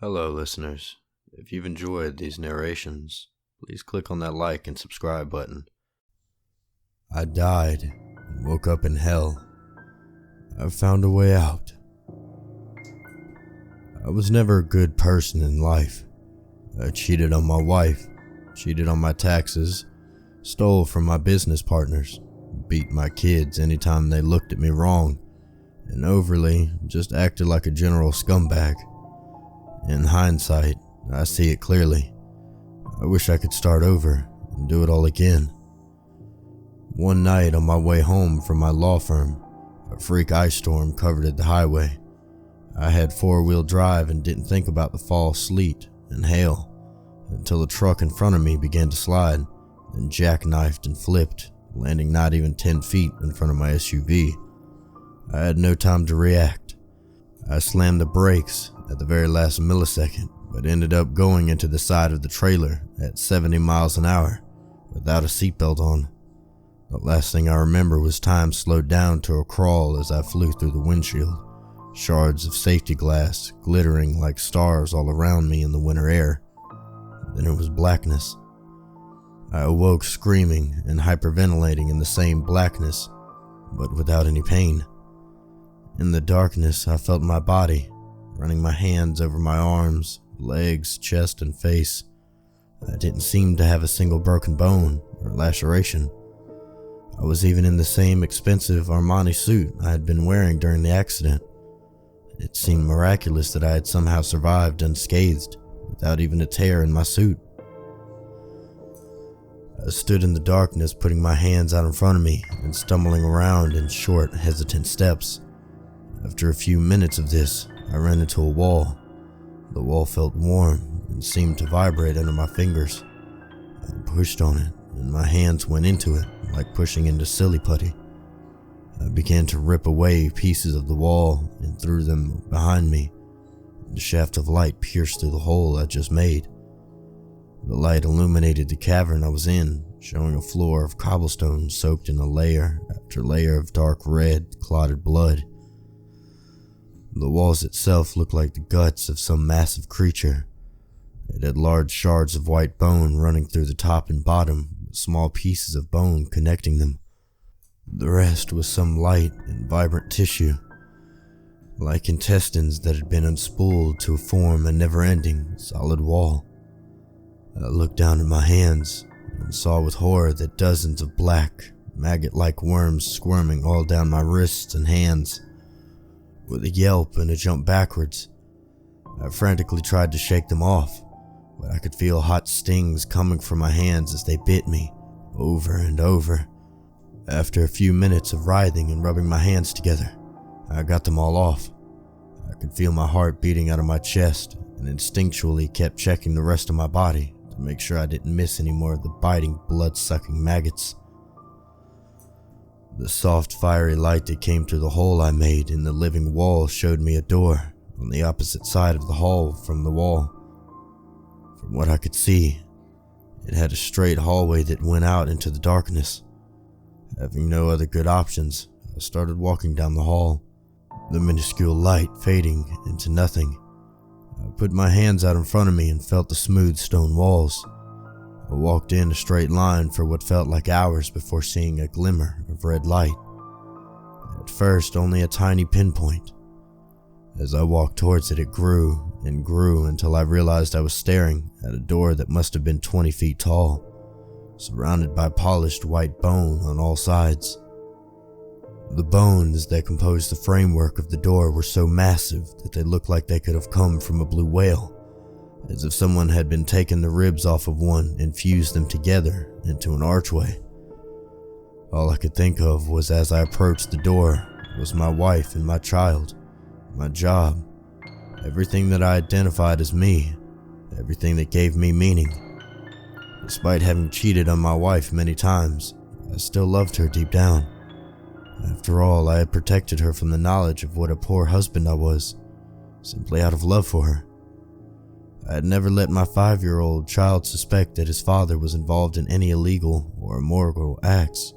Hello, listeners. If you've enjoyed these narrations, please click on that like and subscribe button. I died and woke up in hell. I found a way out. I was never a good person in life. I cheated on my wife, cheated on my taxes, stole from my business partners, beat my kids anytime they looked at me wrong, and overly just acted like a general scumbag. In hindsight, I see it clearly. I wish I could start over and do it all again. One night on my way home from my law firm, a freak ice storm covered the highway. I had four-wheel drive and didn't think about the fall sleet and hail until a truck in front of me began to slide, then jackknifed and flipped, landing not even 10 feet in front of my SUV. I had no time to react. I slammed the brakes at the very last millisecond, but ended up going into the side of the trailer at 70 miles an hour without a seatbelt on. The last thing I remember was time slowed down to a crawl as I flew through the windshield, shards of safety glass glittering like stars all around me in the winter air. Then it was blackness. I awoke screaming and hyperventilating in the same blackness, but without any pain. In the darkness, I felt my body, running my hands over my arms, legs, chest, and face. I didn't seem to have a single broken bone or laceration. I was even in the same expensive Armani suit I had been wearing during the accident. It seemed miraculous that I had somehow survived unscathed, without even a tear in my suit. I stood in the darkness, putting my hands out in front of me and stumbling around in short, hesitant steps. After a few minutes of this, I ran into a wall. The wall felt warm and seemed to vibrate under my fingers. I pushed on it, and my hands went into it like pushing into silly putty. I began to rip away pieces of the wall and threw them behind me. The shaft of light pierced through the hole I just made. The light illuminated the cavern I was in, showing a floor of cobblestone soaked in a layer after layer of dark red, clotted blood. The walls itself looked like the guts of some massive creature. It had large shards of white bone running through the top and bottom, with small pieces of bone connecting them. The rest was some light and vibrant tissue, like intestines that had been unspooled to form a never-ending, solid wall. I looked down at my hands and saw with horror that dozens of black, maggot-like worms squirming all down my wrists and hands. With a yelp and a jump backwards, I frantically tried to shake them off, but I could feel hot stings coming from my hands as they bit me, over and over. After a few minutes of writhing and rubbing my hands together, I got them all off. I could feel my heart beating out of my chest and instinctually kept checking the rest of my body to make sure I didn't miss any more of the biting, blood-sucking maggots. The soft, fiery light that came through the hole I made in the living wall showed me a door on the opposite side of the hall from the wall. From what I could see, it had a straight hallway that went out into the darkness. Having no other good options, I started walking down the hall, the minuscule light fading into nothing. I put my hands out in front of me and felt the smooth stone walls. I walked in a straight line for what felt like hours before seeing a glimmer of red light. At first, only a tiny pinpoint. As I walked towards it, it grew and grew until I realized I was staring at a door that must have been 20 feet tall, surrounded by polished white bone on all sides. The bones that composed the framework of the door were so massive that they looked like they could have come from a blue whale, as if someone had been taking the ribs off of one and fused them together into an archway. All I could think of was as I approached the door was my wife and my child, my job, everything that I identified as me, everything that gave me meaning. Despite having cheated on my wife many times, I still loved her deep down. After all, I had protected her from the knowledge of what a poor husband I was, simply out of love for her. I had never let my 5-year-old child suspect that his father was involved in any illegal or immoral acts.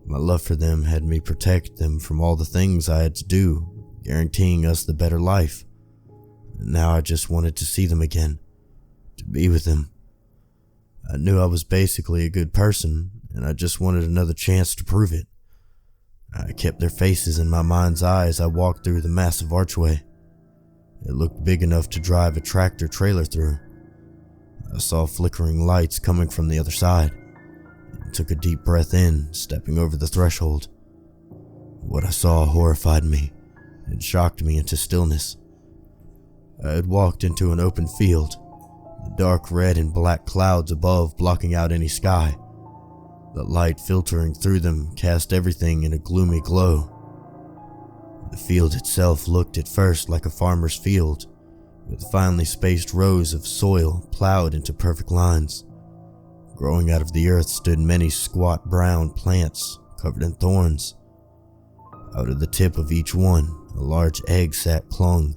My love for them had me protect them from all the things I had to do, guaranteeing us the better life. Now I just wanted to see them again, to be with them. I knew I was basically a good person, and I just wanted another chance to prove it. I kept their faces in my mind's eye as I walked through the massive archway. It looked big enough to drive a tractor trailer through. I saw flickering lights coming from the other side, and took a deep breath in, stepping over the threshold. What I saw horrified me and shocked me into stillness. I had walked into an open field, the dark red and black clouds above blocking out any sky. The light filtering through them cast everything in a gloomy glow. The field itself looked at first like a farmer's field, with finely spaced rows of soil plowed into perfect lines. Growing out of the earth stood many squat brown plants covered in thorns. Out of the tip of each one, a large egg sac clung,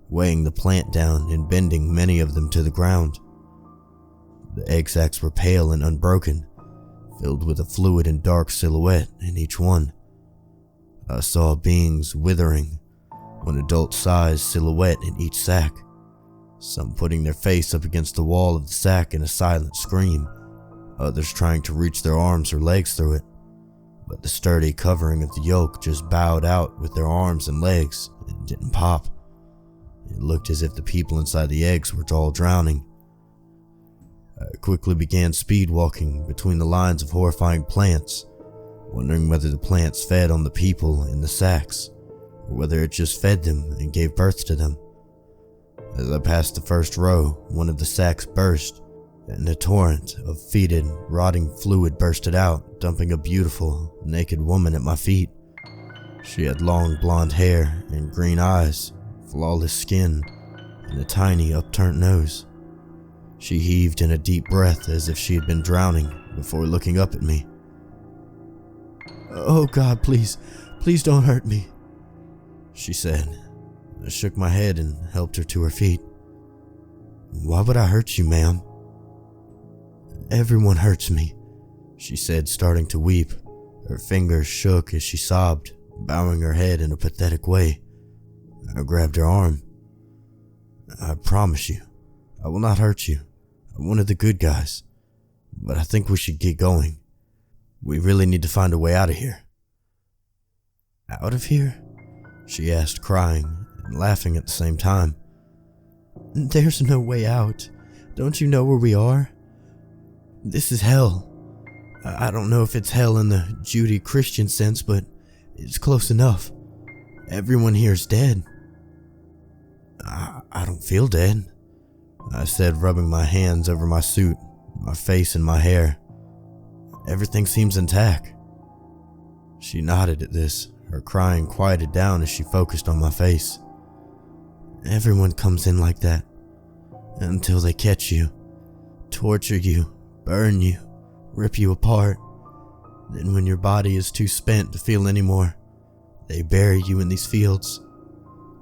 weighing the plant down and bending many of them to the ground. The egg sacs were pale and unbroken, filled with a fluid and dark silhouette in each one. I saw beings withering, one adult-sized silhouette in each sack, some putting their face up against the wall of the sack in a silent scream, others trying to reach their arms or legs through it, but the sturdy covering of the yolk just bowed out with their arms and legs and didn't pop. It looked as if the people inside the eggs were all drowning. I quickly began speed walking between the lines of horrifying plants, wondering whether the plants fed on the people in the sacks, or whether it just fed them and gave birth to them. As I passed the first row, one of the sacks burst, and a torrent of fetid, rotting fluid bursted out, dumping a beautiful, naked woman at my feet. She had long blonde hair and green eyes, flawless skin, and a tiny upturned nose. She heaved in a deep breath as if she had been drowning before looking up at me. "Oh God, please don't hurt me," she said. I shook my head and helped her to her feet. "Why would I hurt you, ma'am?" "Everyone hurts me," she said, starting to weep. Her fingers shook as she sobbed, bowing her head in a pathetic way. I grabbed her arm. "I promise you, I will not hurt you. I'm one of the good guys, but I think we should get going. We really need to find a way out of here." "Out of here?" she asked, crying and laughing at the same time. "There's no way out. Don't you know where we are? This is hell. I don't know if it's hell in the Judeo-Christian sense, but it's close enough. Everyone here is dead." I don't feel dead," I said, rubbing my hands over my suit, my face and my hair. "Everything seems intact." She nodded at this, her crying quieted down as she focused on my face. "Everyone comes in like that, until they catch you, torture you, burn you, rip you apart. Then when your body is too spent to feel anymore, they bury you in these fields.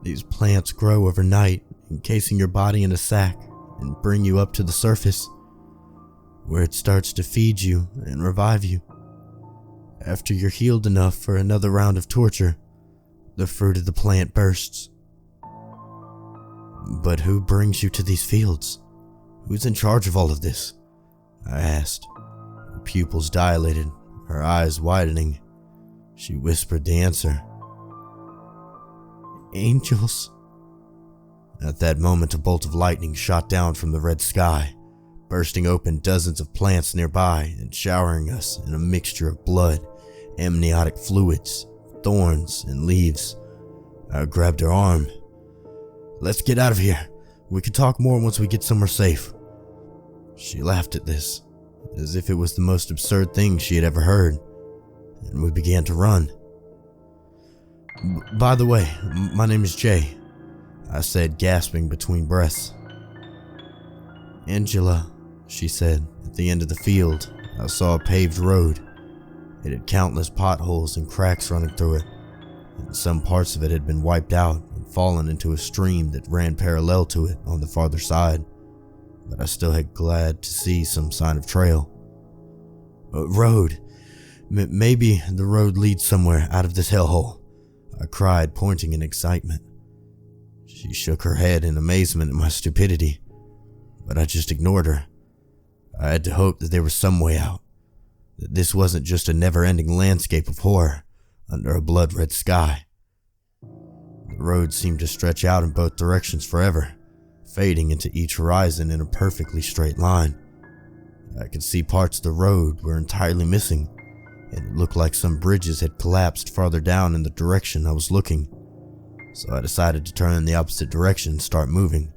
These plants grow overnight, encasing your body in a sack and bring you up to the surface, where it starts to feed you and revive you. After you're healed enough for another round of torture, the fruit of the plant bursts." "But who brings you to these fields? Who's in charge of all of this?" I asked. Her pupils dilated, her eyes widening. She whispered the answer. "Angels." At that moment, a bolt of lightning shot down from the red sky, bursting open dozens of plants nearby and showering us in a mixture of blood, amniotic fluids, thorns, and leaves. I grabbed her arm. "Let's get out of here. We can talk more once we get somewhere safe." She laughed at this, as if it was the most absurd thing she had ever heard, and we began to run. "By the way, my name is Jay," I said, gasping between breaths. "Angela," she said. At the end of the field, I saw a paved road. It had countless potholes and cracks running through it, and some parts of it had been wiped out and fallen into a stream that ran parallel to it on the farther side, but I still had glad to see some sign of trail. "Road. Maybe the road leads somewhere out of this hellhole," I cried, pointing in excitement. She shook her head in amazement at my stupidity, but I just ignored her. I had to hope that there was some way out, that this wasn't just a never-ending landscape of horror under a blood-red sky. The road seemed to stretch out in both directions forever, fading into each horizon in a perfectly straight line. I could see parts of the road were entirely missing, and it looked like some bridges had collapsed farther down in the direction I was looking. So I decided to turn in the opposite direction and start moving,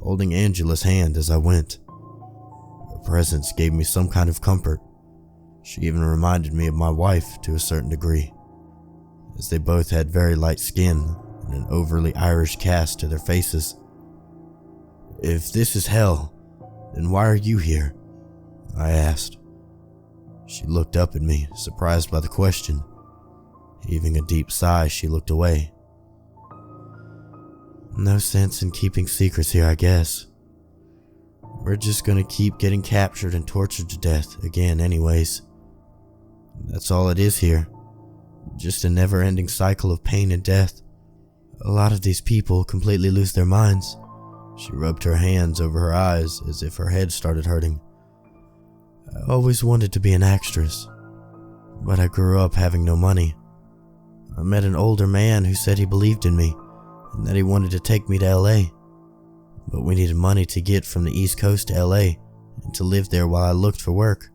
holding Angela's hand as I went. Her presence gave me some kind of comfort. She even reminded me of my wife to a certain degree, as they both had very light skin and an overly Irish cast to their faces. "If this is hell, then why are you here?" I asked. She looked up at me, surprised by the question. Heaving a deep sigh, she looked away. "No sense in keeping secrets here, I guess. We're just gonna keep getting captured and tortured to death again anyways. That's all it is here. Just a never-ending cycle of pain and death. A lot of these people completely lose their minds." She rubbed her hands over her eyes as if her head started hurting. "I always wanted to be an actress, but I grew up having no money. I met an older man who said he believed in me and that he wanted to take me to LA. But we needed money to get from the East Coast to LA and to live there while I looked for work.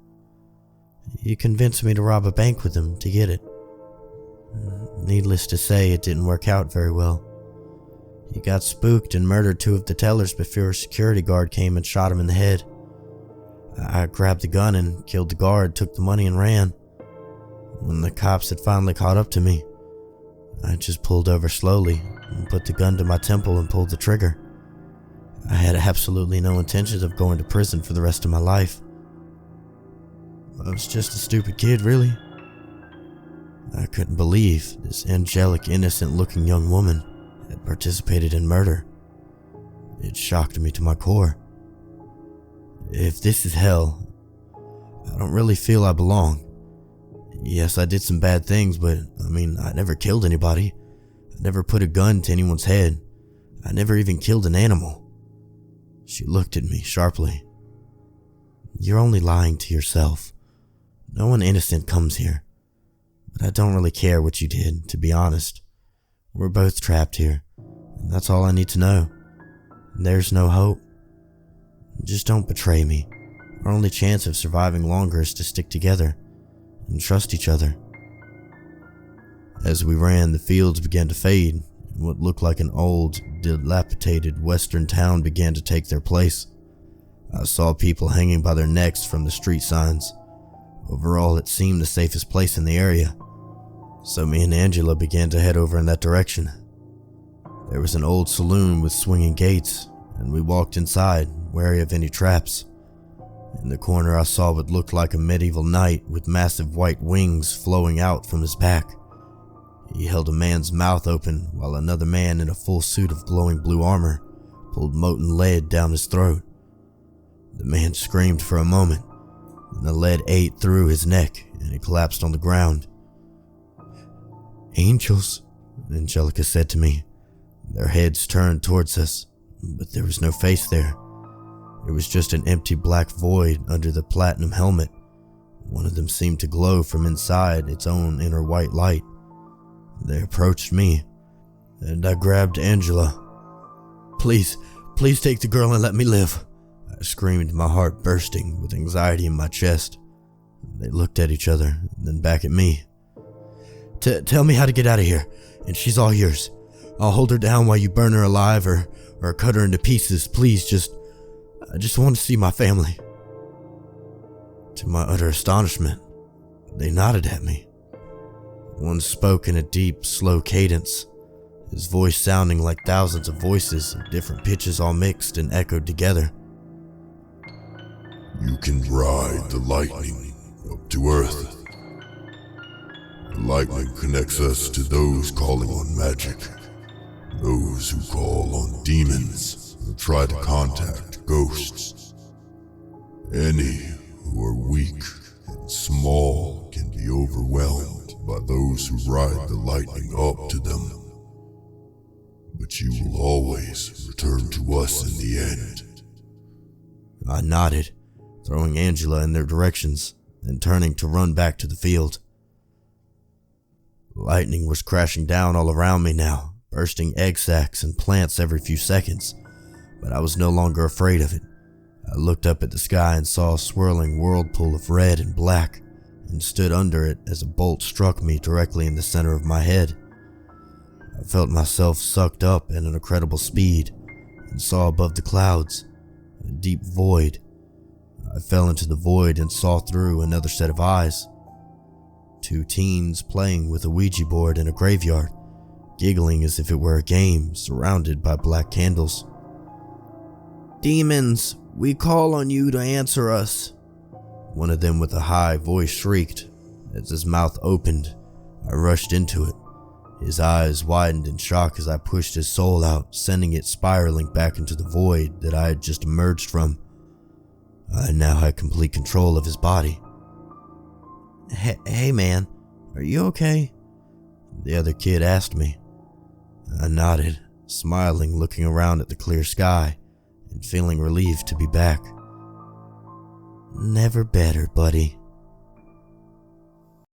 He convinced me to rob a bank with him to get it. Needless to say, it didn't work out very well. He got spooked and murdered 2 of the tellers before a security guard came and shot him in the head. I grabbed the gun and killed the guard, took the money and ran. When the cops had finally caught up to me, I just pulled over slowly and put the gun to my temple and pulled the trigger. I had absolutely no intentions of going to prison for the rest of my life. I was just a stupid kid, really. I couldn't believe this angelic, innocent-looking young woman had participated in murder. It shocked me to my core. If this is hell, I don't really feel I belong. Yes, I did some bad things, but I never killed anybody. I never put a gun to anyone's head. I never even killed an animal." She looked at me sharply. "You're only lying to yourself. No one innocent comes here. But I don't really care what you did, to be honest. We're both trapped here, and that's all I need to know. There's no hope. Just don't betray me. Our only chance of surviving longer is to stick together and trust each other." As we ran, the fields began to fade, and what looked like an old, dilapidated western town began to take their place. I saw people hanging by their necks from the street signs. Overall, it seemed the safest place in the area, so me and Angela began to head over in that direction. There was an old saloon with swinging gates, and we walked inside, wary of any traps. In the corner, I saw what looked like a medieval knight with massive white wings flowing out from his back. He held a man's mouth open while another man in a full suit of glowing blue armor pulled molten lead down his throat. The man screamed for a moment, and the lead ate through his neck and he collapsed on the ground. "Angels," Angelica said to me. Their heads turned towards us, but there was no face there. It was just an empty black void under the platinum helmet. One of them seemed to glow from inside its own inner white light. They approached me, and I grabbed Angela. Please take the girl and let me live," I screamed, my heart bursting with anxiety in my chest. They looked at each other, and then back at me. Tell me how to get out of here, and she's all yours. I'll hold her down while you burn her alive or cut her into pieces. Please, I just want to see my family." To my utter astonishment, they nodded at me. One spoke in a deep, slow cadence, his voice sounding like thousands of voices of different pitches all mixed and echoed together. "You can ride the lightning up to Earth. The lightning connects us to those calling on magic, those who call on demons or try to contact ghosts. Any who are weak and small can be overwhelmed by those who ride the lightning up to them. But but you will always return to us in the end. I nodded, throwing Angela in their directions and turning to run back to the field. Lightning was crashing down all around me now, bursting egg sacs and plants every few seconds, but I was no longer afraid of it. I looked up at the sky and saw a swirling whirlpool of red and black, and stood under it as a bolt struck me directly in the center of my head. I felt myself sucked up at an incredible speed, and saw above the clouds a deep void. I fell into the void and saw through another set of eyes. 2 teens playing with a Ouija board in a graveyard, giggling as if it were a game, surrounded by black candles. "Demons, we call on you to answer us," one of them with a high voice shrieked. As his mouth opened, I rushed into it. His eyes widened in shock as I pushed his soul out, sending it spiraling back into the void that I had just emerged from. I now had complete control of his body. Hey man, are you okay?" the other kid asked me. I nodded, smiling, looking around at the clear sky and feeling relieved to be back. "Never better, buddy,"